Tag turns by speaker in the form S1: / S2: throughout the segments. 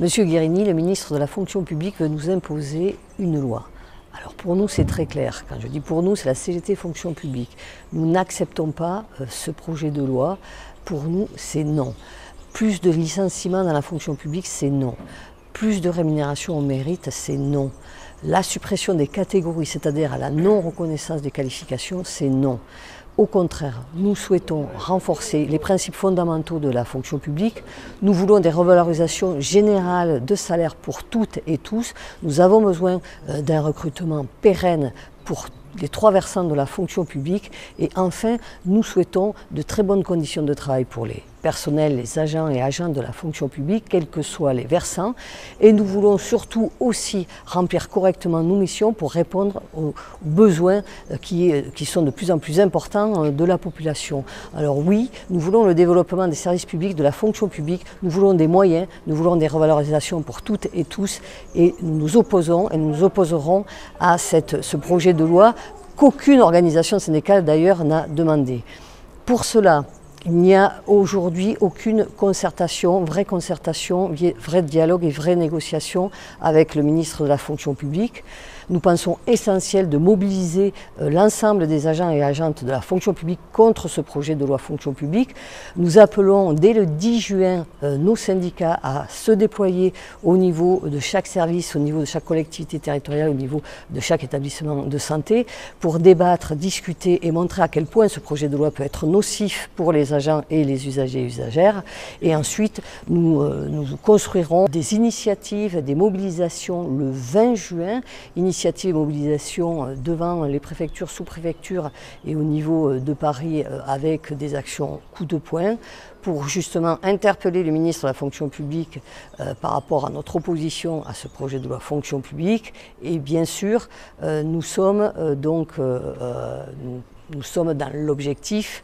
S1: Monsieur Guérini, le ministre de la fonction publique, veut nous imposer une loi. Alors pour nous, c'est très clair. Quand je dis pour nous, c'est la CGT fonction publique. Nous n'acceptons pas ce projet de loi. Pour nous, c'est non. Plus de licenciements dans la fonction publique, c'est non. Plus de rémunération au mérite, c'est non. La suppression des catégories, c'est-à-dire à la non-reconnaissance des qualifications, c'est non. Au contraire, nous souhaitons renforcer les principes fondamentaux de la fonction publique. Nous voulons des revalorisations générales de salaire pour toutes et tous. Nous avons besoin d'un recrutement pérenne pour les trois versants de la fonction publique. Et enfin, nous souhaitons de très bonnes conditions de travail pour les personnels, les agents et agentes de la fonction publique, quels que soient les versants. Et nous voulons surtout aussi remplir correctement nos missions pour répondre aux besoins qui sont de plus en plus importants de la population. Alors oui, nous voulons le développement des services publics, de la fonction publique, nous voulons des moyens, nous voulons des revalorisations pour toutes et tous, et nous nous opposons et nous nous opposerons à ce projet de loi qu'aucune organisation syndicale d'ailleurs n'a demandé. Pour cela, il n'y a aujourd'hui aucune concertation, vrai dialogue et vraie négociation avec le ministre de la fonction publique. Nous pensons essentiel de mobiliser l'ensemble des agents et agentes de la fonction publique contre ce projet de loi fonction publique. Nous appelons dès le 10 juin nos syndicats à se déployer au niveau de chaque service, au niveau de chaque collectivité territoriale, au niveau de chaque établissement de santé pour débattre, discuter et montrer à quel point ce projet de loi peut être nocif pour les agents et les usagers et usagères. Et ensuite, nous construirons des initiatives, des mobilisations le 20 juin, initiative et mobilisation devant les préfectures, sous-préfectures et au niveau de Paris avec des actions coup de poing pour justement interpeller le ministre de la fonction publique par rapport à notre opposition à ce projet de loi fonction publique. Et bien sûr, nous sommes dans l'objectif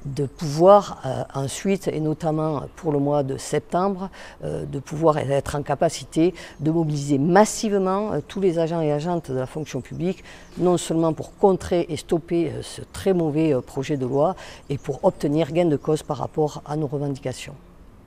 S1: de pouvoir ensuite, et notamment pour le mois de septembre, de pouvoir être en capacité de mobiliser massivement tous les agents et agentes de la fonction publique, non seulement pour contrer et stopper ce très mauvais projet de loi, et pour obtenir gain de cause par rapport à nos revendications.